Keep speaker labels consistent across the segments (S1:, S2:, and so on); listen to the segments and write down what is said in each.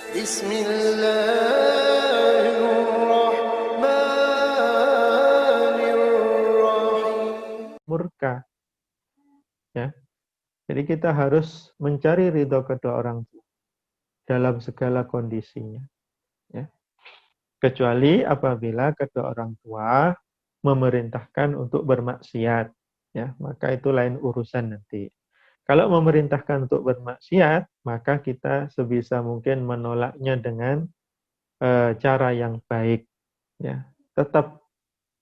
S1: Bismillahirrahmanirrahim. Murka, ya. Jadi kita harus mencari ridho kedua orang tua dalam segala kondisinya, ya. Kecuali apabila kedua orang tua memerintahkan untuk bermaksiat, ya, maka itu lain urusan nanti. Kalau memerintahkan untuk bermaksiat, maka kita sebisa mungkin menolaknya dengan cara yang baik, ya. Tetap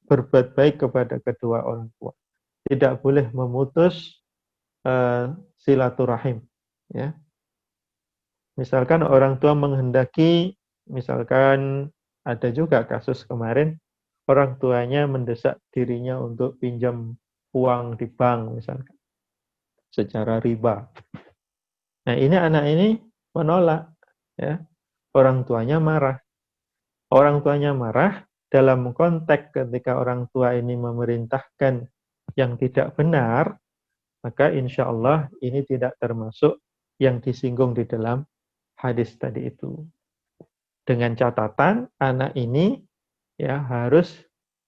S1: berbuat baik kepada kedua orang tua. Tidak boleh memutus silaturahim, ya. Misalkan orang tua menghendaki, misalkan ada juga kasus kemarin, orang tuanya mendesak dirinya untuk pinjam uang di bank misalkan, secara riba. Nah, ini anak ini menolak, ya. Orang tuanya marah. Orang tuanya marah dalam konteks ketika orang tua ini memerintahkan yang tidak benar, maka insya Allah ini tidak termasuk yang disinggung di dalam hadis tadi itu. Dengan catatan anak ini ya harus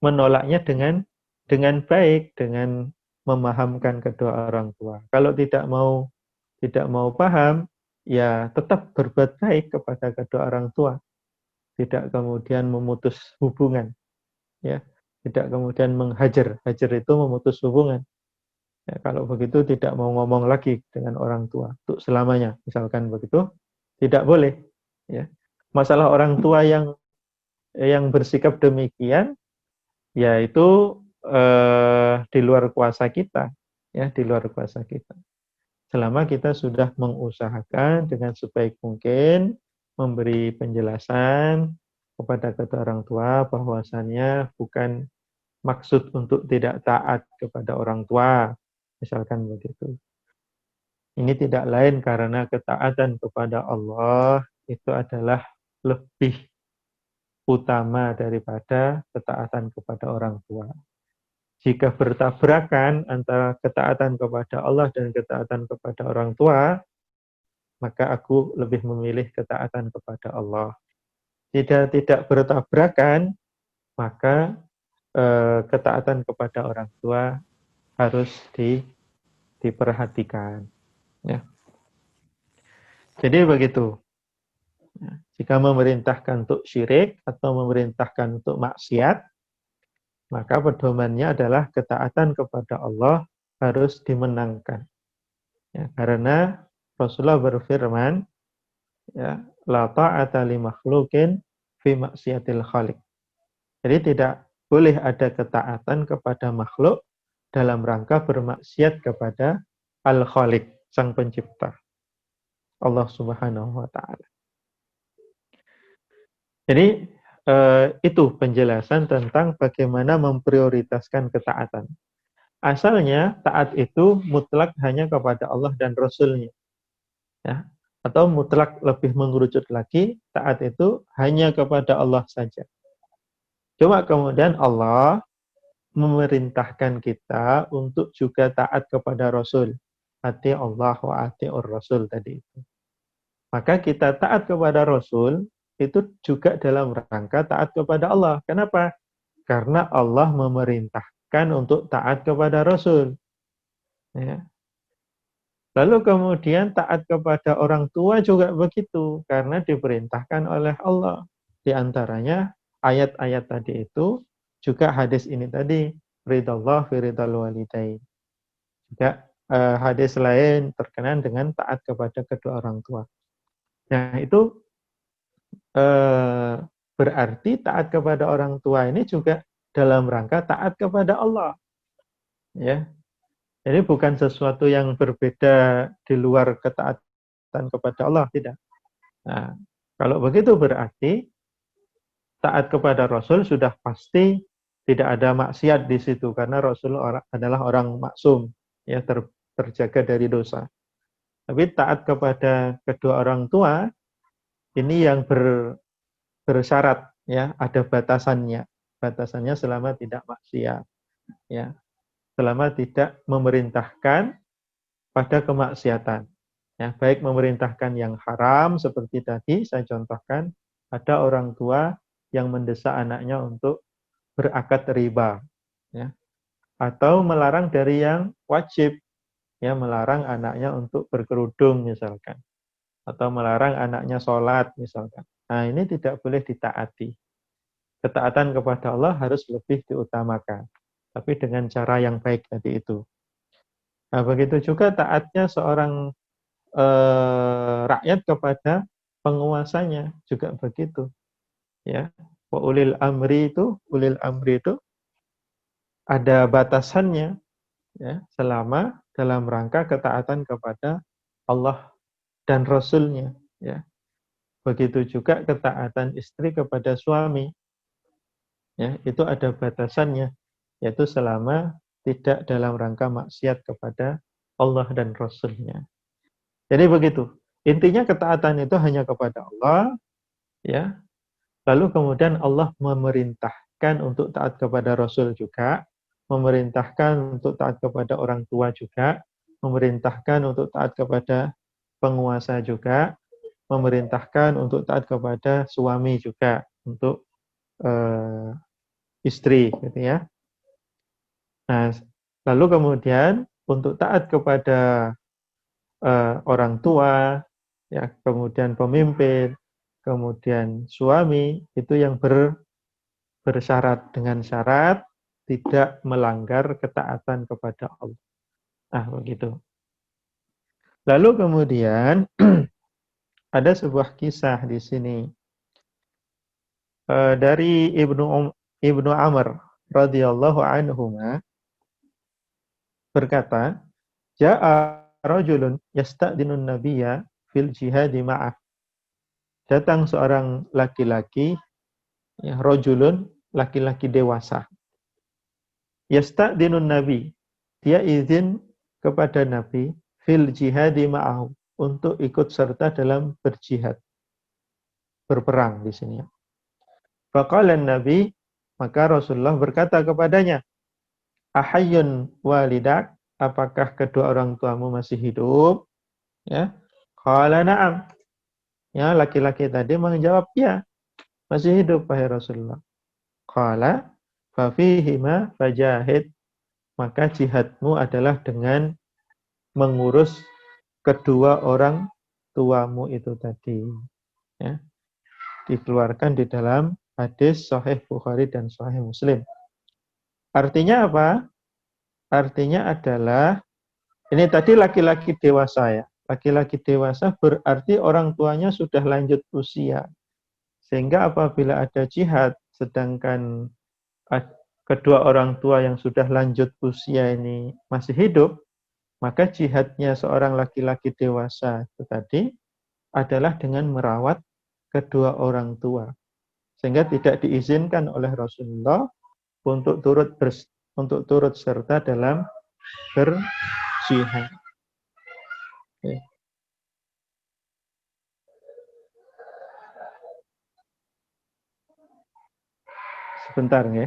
S1: menolaknya dengan baik, dengan memahamkan kedua orang tua. Kalau tidak mau paham, ya tetap berbuat baik kepada kedua orang tua. Tidak kemudian memutus hubungan, ya. Tidak kemudian menghajar. Hajar itu memutus hubungan. Ya, kalau begitu tidak mau ngomong lagi dengan orang tua untuk selamanya, misalkan begitu, tidak boleh, ya. Masalah orang tua yang bersikap demikian, yaitu di luar kuasa kita, ya, di luar kuasa kita. Selama kita sudah mengusahakan dengan sebaik mungkin memberi penjelasan kepada kedua orang tua bahwasannya bukan maksud untuk tidak taat kepada orang tua, misalkan begitu. Ini tidak lain karena ketaatan kepada Allah itu adalah lebih utama daripada ketaatan kepada orang tua. Jika bertabrakan antara ketaatan kepada Allah dan ketaatan kepada orang tua, maka aku lebih memilih ketaatan kepada Allah. Jika tidak bertabrakan, maka ketaatan kepada orang tua harus diperhatikan. Ya. Jadi begitu. Jika memerintahkan untuk syirik atau memerintahkan untuk maksiat, maka pedomannya adalah ketaatan kepada Allah harus dimenangkan. Ya, karena Rasulullah berfirman, ya, la ta'ata li makhlukin fi maksiatil khaliq. Jadi tidak boleh ada ketaatan kepada makhluk dalam rangka bermaksiat kepada Al-Khaliq, Sang Pencipta, Allah Subhanahu wa taala. Jadi itu penjelasan tentang bagaimana memprioritaskan ketaatan. Asalnya taat itu mutlak hanya kepada Allah dan Rasul-Nya. Ya. Atau mutlak lebih mengerucut lagi, taat itu hanya kepada Allah saja. Cuma kemudian Allah memerintahkan kita untuk juga taat kepada Rasul. Ati Allah wa ati'ur Rasul tadi itu. Maka kita taat kepada Rasul itu juga dalam rangka taat kepada Allah. Kenapa? Karena Allah memerintahkan untuk taat kepada Rasul. Ya. Lalu kemudian taat kepada orang tua juga begitu. Karena diperintahkan oleh Allah. Di antaranya ayat-ayat tadi itu, juga hadis ini tadi, ridallah fi ridal walidain. Juga hadis lain terkenal dengan taat kepada kedua orang tua. Nah, itu berarti taat kepada orang tua ini juga dalam rangka taat kepada Allah. Ya. Jadi bukan sesuatu yang berbeda di luar ketaatan kepada Allah, tidak. Nah, kalau begitu berarti taat kepada Rasul sudah pasti tidak ada maksiat di situ karena Rasul adalah orang maksum, ya, terjaga dari dosa. Tapi taat kepada kedua orang tua ini yang bersyarat, ya, ada batasannya. Batasannya selama tidak maksiat, ya. Selama tidak memerintahkan pada kemaksiatan. Ya, baik memerintahkan yang haram seperti tadi saya contohkan, ada orang tua yang mendesak anaknya untuk berakad riba, ya, atau melarang dari yang wajib, ya, melarang anaknya untuk berkerudung misalkan, atau melarang anaknya sholat misalkan. Nah, ini tidak boleh ditaati. Ketaatan kepada Allah harus lebih diutamakan, tapi dengan cara yang baik tadi itu. Nah, begitu juga taatnya seorang rakyat kepada penguasanya juga begitu, ya. Wa ulil amri itu ada batasannya, ya, selama dalam rangka ketaatan kepada Allah dan Rasul-Nya, ya. Begitu juga ketaatan istri kepada suami, ya, itu ada batasannya, yaitu selama tidak dalam rangka maksiat kepada Allah dan Rasul-Nya. Jadi begitu. Intinya ketaatan itu hanya kepada Allah, ya. Lalu kemudian Allah memerintahkan untuk taat kepada Rasul juga, memerintahkan untuk taat kepada orang tua juga, memerintahkan untuk taat kepada penguasa juga, memerintahkan untuk taat kepada suami juga, untuk eh, istri, gitu ya. Nah, lalu kemudian untuk taat kepada orang tua, ya, kemudian pemimpin, kemudian suami, itu yang bersyarat dengan syarat tidak melanggar ketaatan kepada Allah. Nah, begitu. Lalu kemudian ada sebuah kisah di sini dari Ibnu Amr radhiyallahu anhuma berkata, "Ja'a rajulun yasta'dinun nabiyya fil jihadi ma'ah." Datang seorang laki-laki, ya, rajulun, laki-laki dewasa. Yasta'dinun nabi, dia izin kepada Nabi fil jihadi ma'ahu, untuk ikut serta dalam berjihad, berperang di sini. Faqala Nabi, maka Rasulullah berkata kepadanya, "Ahayyun walidak, apakah kedua orang tuamu masih hidup?" Ya. Qala na'am. Ya, laki-laki tadi menjawab, "Ya, masih hidup wahai Rasulullah." Qala fa fihima fajahid, maka jihadmu adalah dengan mengurus kedua orang tuamu itu tadi. Ya, dikeluarkan di dalam hadis Sahih Bukhari dan Sahih Muslim. Artinya apa? Artinya adalah, ini tadi laki-laki dewasa, ya. Laki-laki dewasa berarti orang tuanya sudah lanjut usia. Sehingga apabila ada jihad, sedangkan kedua orang tua yang sudah lanjut usia ini masih hidup, maka jihadnya seorang laki-laki dewasa itu tadi adalah dengan merawat kedua orang tua. Sehingga tidak diizinkan oleh Rasulullah untuk turut serta dalam berjihad. Oke. Sebentar ya.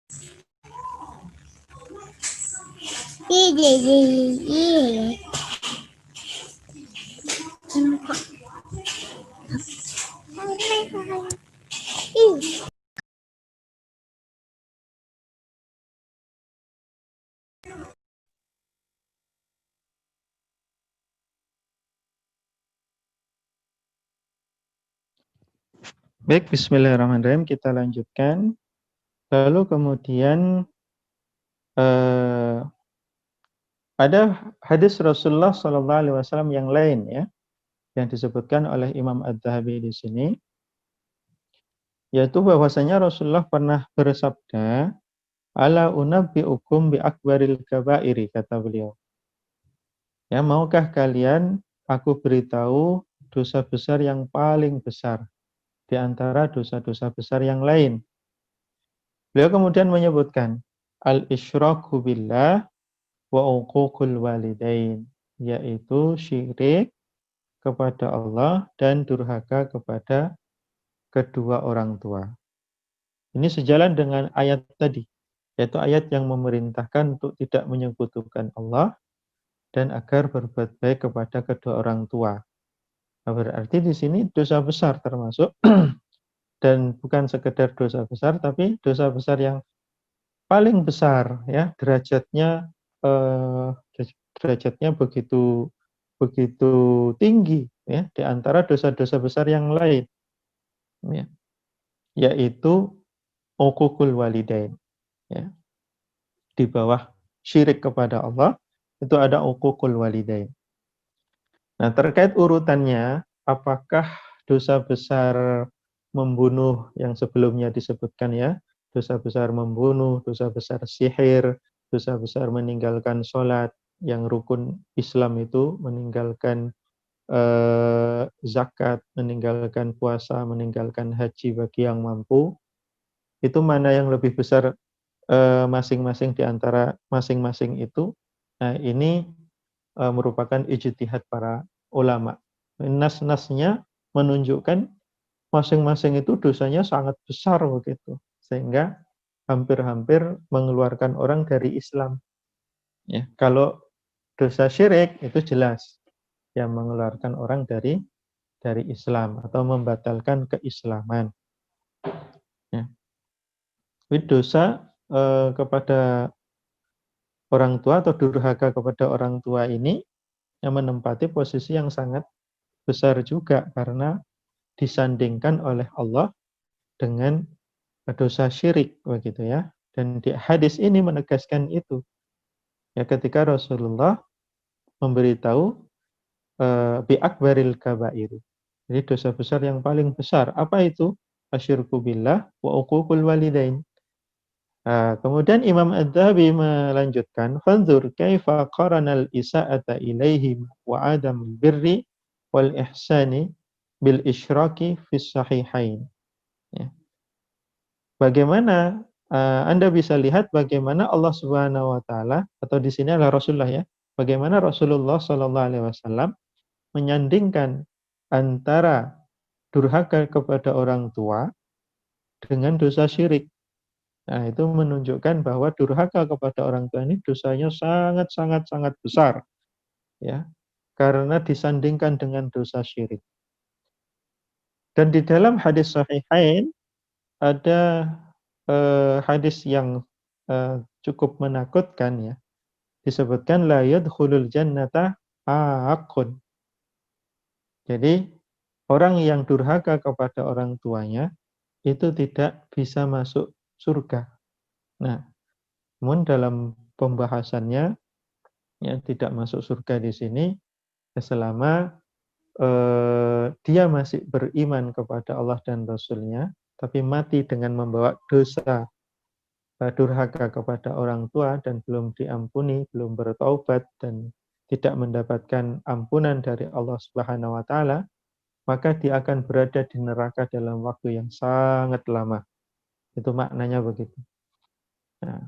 S1: Baik, bismillahirrahmanirrahim. Kita lanjutkan. Lalu kemudian ada hadis Rasulullah SAW yang lain ya, yang disebutkan oleh Imam Adz-Dzahabi di sini, yaitu bahwasanya Rasulullah pernah bersabda, "Ala unabbi'ukum bi akbaril kabairi," kata beliau. Ya, maukah kalian aku beritahu dosa besar yang paling besar di antara dosa-dosa besar yang lain? Beliau kemudian menyebutkan al-isyraku billah wa uququl walidain, yaitu syirik kepada Allah dan durhaka kepada kedua orang tua. Ini sejalan dengan ayat tadi, yaitu ayat yang memerintahkan untuk tidak menyekutukan Allah dan agar berbuat baik kepada kedua orang tua. Nah, berarti di sini dosa besar termasuk dan bukan sekedar dosa besar, tapi dosa besar yang paling besar ya, derajatnya eh, derajatnya begitu begitu tinggi ya di antara dosa-dosa besar yang lain ya, yaitu uququl walidain ya. Di bawah syirik kepada Allah itu ada uququl walidain. Nah, terkait urutannya, apakah dosa besar membunuh yang sebelumnya disebutkan ya, dosa besar membunuh, dosa besar sihir, dosa besar meninggalkan sholat, yang rukun Islam itu meninggalkan zakat, meninggalkan puasa, meninggalkan haji bagi yang mampu, itu mana yang lebih besar masing-masing di antara masing-masing itu? Nah, ini merupakan ijtihad para ulama. Nas-nasnya menunjukkan masing-masing itu dosanya sangat besar begitu, sehingga hampir-hampir mengeluarkan orang dari Islam. Ya, kalau dosa syirik itu jelas yang mengeluarkan orang dari Islam atau membatalkan keislaman. Ya. Tapi dosa kepada orang tua atau durhaka kepada orang tua ini yang menempati posisi yang sangat besar juga karena disandingkan oleh Allah dengan dosa syirik begitu ya. Dan di hadis ini menegaskan itu. Ya, ketika Rasulullah memberitahu bi akbaril kabair. Jadi dosa besar yang paling besar. Apa itu? Asyirku billah wa uququl walidain. Nah, kemudian Imam Adz-Dzahabi melanjutkan, "Fanzur kaifa qarana al-isa'ata ilaihim wa adam birri wal ihsani bil isyraki fis sahihain." Ya. Bagaimana Anda bisa lihat bagaimana Allah Subhanahu wa taala atau di sini adalah Rasulullah ya. Bagaimana Rasulullah sallallahu alaihi wasallam menyandingkan antara durhaka kepada orang tua dengan dosa syirik. Nah, itu menunjukkan bahwa durhaka kepada orang tua ini dosanya sangat sangat sangat besar ya, karena disandingkan dengan dosa syirik. Dan di dalam hadis sahihain ada hadis yang cukup menakutkan ya. Disebutkan la yadkhulul jannata aqun. Jadi orang yang durhaka kepada orang tuanya itu tidak bisa masuk surga. Nah, namun dalam pembahasannya ya tidak masuk surga di sini ya, selama dia masih beriman kepada Allah dan Rasul-Nya, tapi mati dengan membawa dosa durhaka kepada orang tua dan belum diampuni, belum bertaubat dan tidak mendapatkan ampunan dari Allah Subhanahu wa taala, maka dia akan berada di neraka dalam waktu yang sangat lama. Itu maknanya begitu. Nah,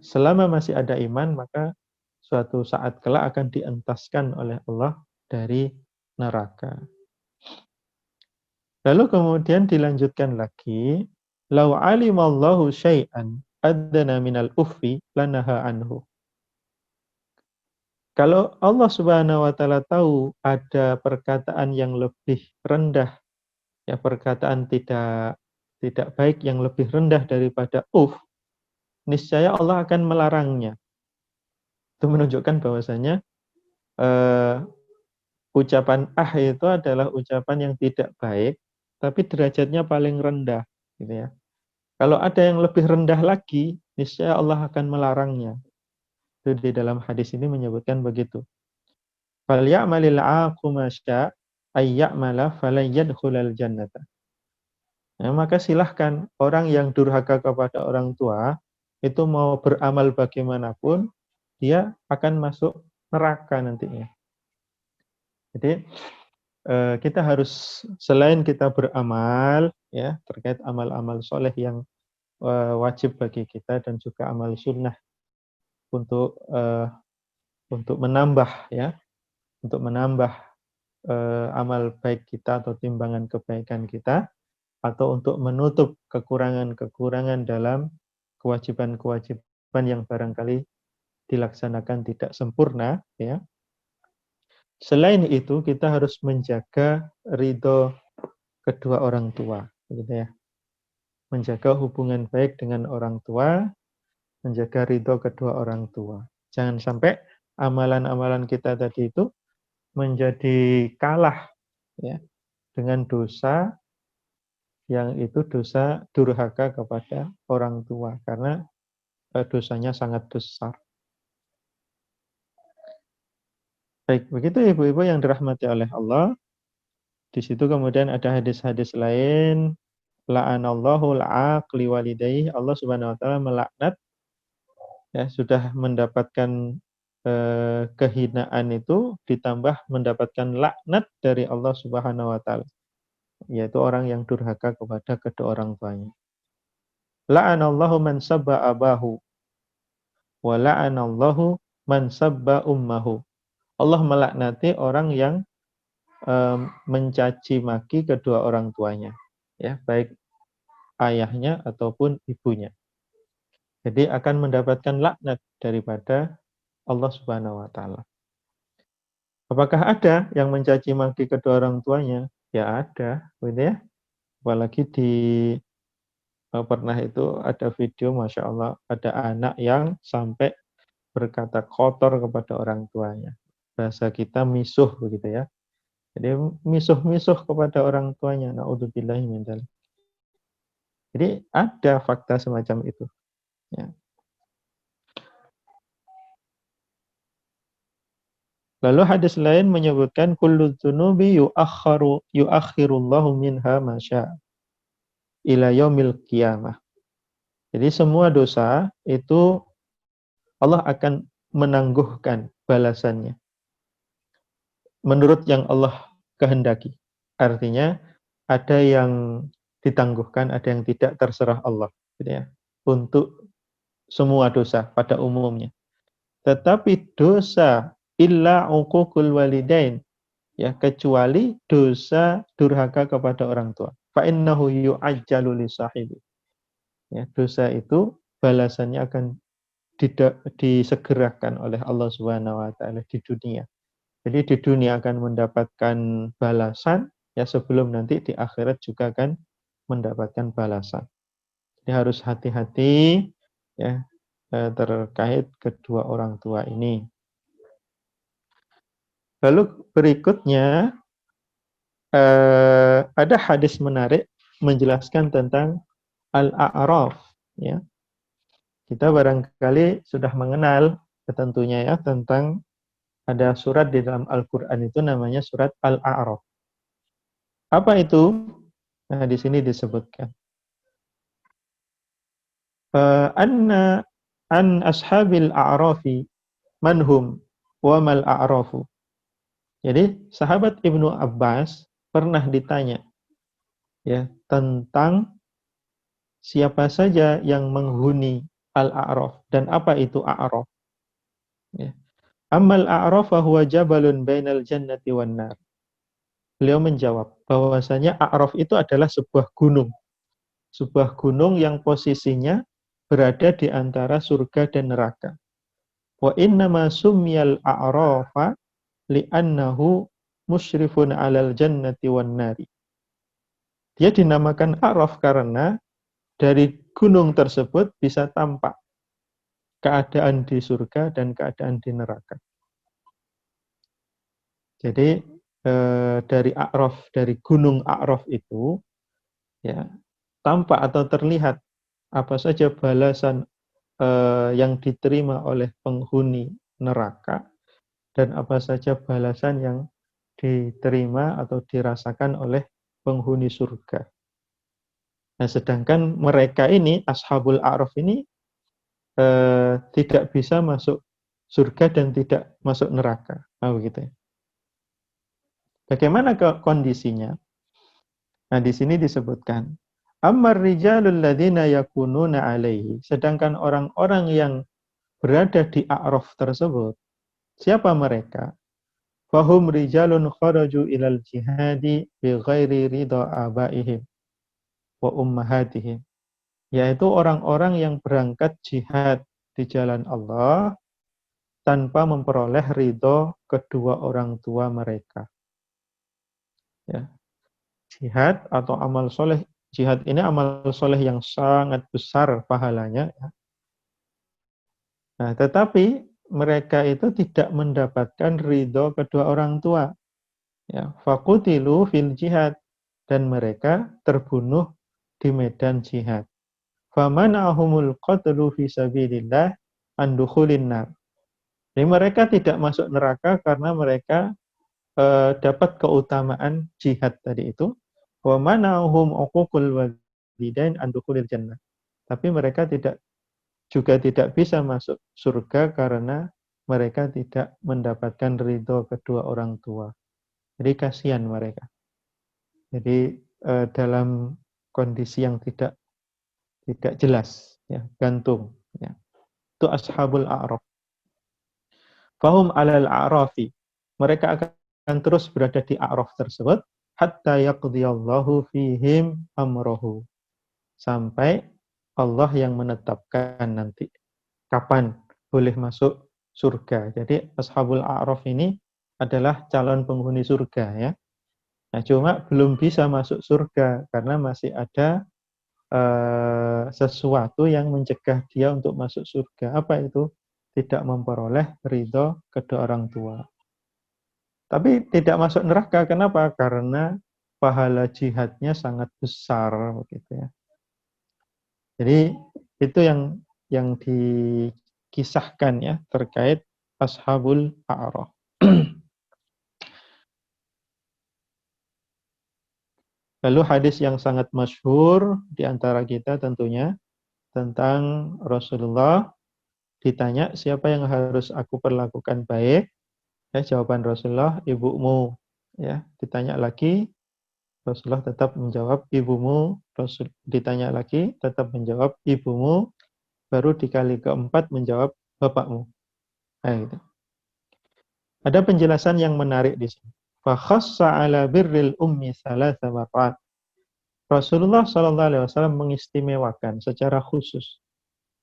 S1: selama masih ada iman, maka suatu saat kelak akan dientaskan oleh Allah dari neraka. Lalu kemudian dilanjutkan lagi, Lau alimallahu syai'an adna minal uffi lanaha anhu. Kalau Allah Subhanahu wa taala tahu ada perkataan yang lebih rendah, ya perkataan tidak baik yang lebih rendah daripada niscaya Allah akan melarangnya. Itu menunjukkan bahwasanya eh, ucapan itu adalah ucapan yang tidak baik, tapi derajatnya paling rendah, gitu ya. Kalau ada yang lebih rendah lagi, niscaya Allah akan melarangnya. Itu di dalam hadis ini menyebutkan begitu. Falyamalil 'aqu ma syaa' ay ya'mala falan yadkhulal jannata. Nah, maka silahkan orang yang durhaka kepada orang tua itu mau beramal bagaimanapun, dia akan masuk neraka nantinya. Jadi kita harus selain kita beramal ya terkait amal-amal soleh yang wajib bagi kita dan juga amal sunnah untuk menambah ya untuk menambah amal baik kita atau timbangan kebaikan kita atau untuk menutup kekurangan-kekurangan dalam kewajiban-kewajiban yang barangkali dilaksanakan tidak sempurna ya. Selain itu kita harus menjaga ridho kedua orang tua gitu ya. Menjaga hubungan baik dengan orang tua, menjaga ridho kedua orang tua. Jangan sampai amalan-amalan kita tadi itu menjadi kalah ya dengan dosa yang itu dosa durhaka kepada orang tua karena dosanya sangat besar. Baik, begitu ibu-ibu yang dirahmati oleh Allah. Di situ kemudian ada hadis-hadis lain, la'anallahu al-aqli walidayhi, Allah Subhanahu wa taala melaknat ya sudah mendapatkan kehinaan itu ditambah mendapatkan laknat dari Allah Subhanahu wa taala, yaitu orang yang durhaka kepada kedua orang tuanya. La'anallahu man sabba abahu wa la'anallahu man sabba ummahu. Allah melaknati orang yang mencaci maki kedua orang tuanya, ya, baik ayahnya ataupun ibunya. Jadi akan mendapatkan laknat daripada Allah Subhanahu wa taala. Apakah ada yang mencaci maki kedua orang tuanya? Ya ada, gitu ya. Apalagi pernah itu ada video, Masya Allah, ada anak yang sampai berkata kotor kepada orang tuanya. Bahasa kita misuh begitu ya. Jadi misuh-misuh kepada orang tuanya. Na'udzubillahi min dzalik. Jadi ada fakta semacam itu. Ya. Lalu hadis lain menyebutkan kullu dzunubi yuakhirullahu minha masya ila yaumil qiyamah. Jadi semua dosa itu Allah akan menangguhkan balasannya menurut yang Allah kehendaki. Artinya ada yang ditangguhkan, ada yang tidak, terserah Allah gitu ya. Untuk semua dosa pada umumnya. Tetapi dosa illa uququl walidain ya kecuali dosa durhaka kepada orang tua. Fa innahu yu'ajjalu li sahibi. Ya, dosa itu balasannya akan disegerakan oleh Allah Subhanahu wa taala di dunia. Jadi di dunia akan mendapatkan balasan ya sebelum nanti di akhirat juga akan mendapatkan balasan. Jadi harus hati-hati ya terkait kedua orang tua ini. Lalu berikutnya ada hadis menarik menjelaskan tentang al-a'raf ya. Kita barangkali sudah mengenal tentunya ya tentang ada surat di dalam Al-Qur'an itu namanya surat Al-A'raf. Apa itu? Nah, di sini disebutkan anna an ashabil a'rafi manhum wa mal a'rafu. Jadi sahabat Ibnu Abbas pernah ditanya ya tentang siapa saja yang menghuni Al-A'raf dan apa itu A'raf. Ya. Ammal A'raf huwa jabalun bainal jannati wan nar. Beliau menjawab bahwasanya A'raf itu adalah sebuah gunung. sebuah gunung yang posisinya berada di antara surga dan neraka. Wa innama sumyal a'rafa li'annahu musyrifun 'alal jannati wan nari. Dia dinamakan A'raf karena dari gunung tersebut bisa tampak keadaan di surga dan keadaan di neraka. Jadi dari A'raf, dari gunung A'raf itu ya tampak atau terlihat apa saja balasan yang diterima oleh penghuni neraka dan apa saja balasan yang diterima atau dirasakan oleh penghuni surga. Nah, sedangkan mereka ini, Ashabul A'raf ini, tidak bisa masuk surga dan tidak masuk neraka. Nah, begitu ya. Bagaimana kondisinya? Nah, di sini disebutkan, Ammar rijalul ladzina yakununa alaihi. Sedangkan orang-orang yang berada di A'raf tersebut, siapa mereka? Fahum rijalun kharaju ilal jihadi bi ghairi ridha abaihim wa ummahatihim. Yaitu orang-orang yang berangkat jihad di jalan Allah tanpa memperoleh ridho kedua orang tua mereka. Ya. Jihad atau amal soleh, jihad ini amal soleh yang sangat besar pahalanya. Ya. Nah, tetapi mereka itu tidak mendapatkan ridho kedua orang tua. Ya, faqutilu fil jihad, dan mereka terbunuh di medan jihad. Famana'ahumul qatlu fi sabilillah an dukhulin nar. Jadi mereka tidak masuk neraka karena mereka dapat keutamaan jihad tadi itu. Wa mana'ahum uququl walidain an dukhulil jannah. Tapi mereka juga tidak bisa masuk surga karena mereka tidak mendapatkan ridho kedua orang tua. Jadi kasihan mereka. Jadi dalam kondisi yang tidak jelas, ya, gantung. Ya. Itu Ashabul A'raf. Fahum alal a'rafi. Mereka akan terus berada di A'raf tersebut hatta yaqdiyallahu fihim amrohu. Sampai Allah yang menetapkan nanti kapan boleh masuk surga. Jadi Ashabul A'raf ini adalah calon penghuni surga, ya. Nah, cuma belum bisa masuk surga karena masih ada sesuatu yang mencegah dia untuk masuk surga. Apa itu? Tidak memperoleh ridho kedua orang tua. Tapi tidak masuk neraka. Kenapa? Karena pahala jihadnya sangat besar, begitu ya. Jadi itu yang dikisahkan ya terkait Ashabul A'raf. Lalu hadis yang sangat masyhur di antara kita tentunya tentang Rasulullah ditanya siapa yang harus aku perlakukan baik. Ya, jawaban Rasulullah, ibumu. Ya, ditanya lagi, Rasulullah tetap menjawab ibumu. Rasul ditanya lagi, tetap menjawab ibumu. Baru di kali keempat menjawab bapakmu. Nah, gitu. Ada penjelasan yang menarik di sini. Fa khassa ala birril ummi thalatha marrat. Rasulullah SAW mengistimewakan secara khusus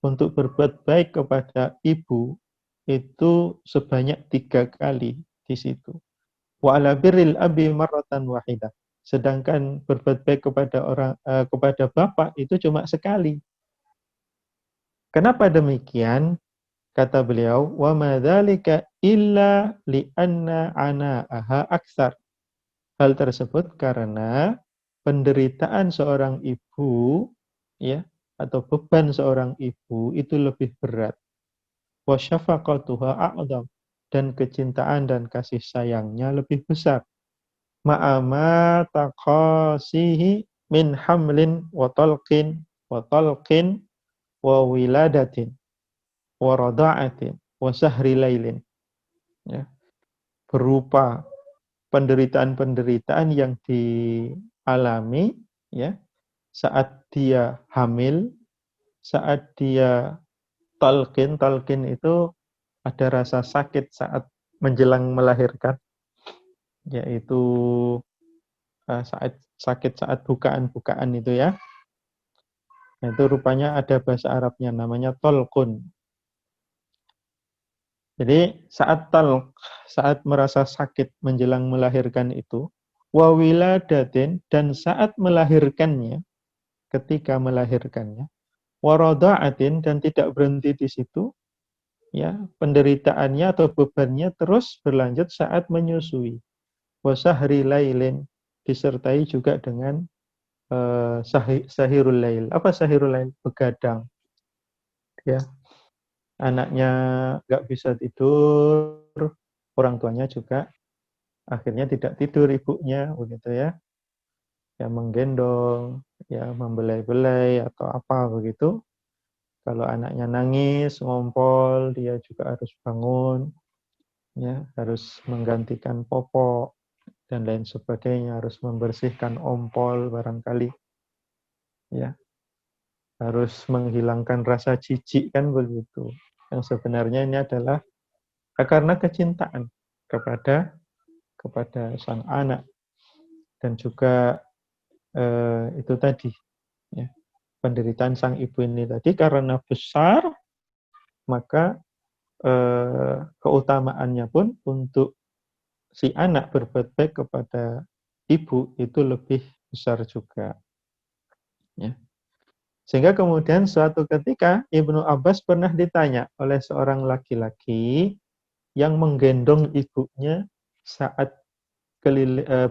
S1: untuk berbuat baik kepada ibu itu sebanyak 3 kali di situ. Wa ala birril abi marratan wahidah. Sedangkan berbuat baik kepada bapak itu cuma sekali. Kenapa demikian? Kata beliau, wa ma dzalika illa li anna anaaha aktsar. Hal tersebut karena penderitaan seorang ibu, ya, atau beban seorang ibu itu lebih berat. Wa syafaqatuha a'dham, dan kecintaan dan kasih sayangnya lebih besar. Ma'ama taqasihi min hamlin wa talqin wa wiladatin wa rada'atin wa sahri lailin. Ya, berupa penderitaan-penderitaan yang dialami ya saat dia hamil, saat dia talqin itu ada rasa sakit saat menjelang melahirkan, yaitu saat sakit saat bukaan-bukaan itu ya. Nah, itu rupanya ada bahasa Arabnya namanya tolkun. Jadi saat merasa sakit menjelang melahirkan itu, wawiladatin, dan saat melahirkannya, ketika melahirkannya, warada'atin, dan tidak berhenti di situ, ya, penderitaannya atau bebannya terus berlanjut saat menyusui. Wasahri lailin, disertai juga dengan sahirul lail. Apa sahirul lail? Begadang. Ya, anaknya nggak bisa tidur, orang tuanya juga akhirnya tidak tidur, ibunya begitu ya, ya menggendong, ya membelai-belai atau apa begitu. Kalau anaknya nangis, ngompol, dia juga harus bangun, ya harus menggantikan popok dan lain sebagainya, harus membersihkan ompol barangkali, ya harus menghilangkan rasa jijik kan begitu. Yang sebenarnya ini adalah karena kecintaan kepada sang anak, dan juga itu tadi, ya, penderitaan sang ibu ini tadi karena besar, maka keutamaannya pun untuk si anak berbuat baik kepada ibu itu lebih besar juga, ya. Sehingga kemudian suatu ketika Ibnu Abbas pernah ditanya oleh seorang laki-laki yang menggendong ibunya saat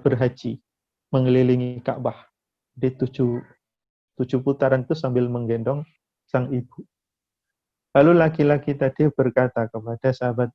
S1: berhaji, mengelilingi Ka'bah di tujuh putaran itu sambil menggendong sang ibu. Lalu laki-laki tadi berkata kepada sahabat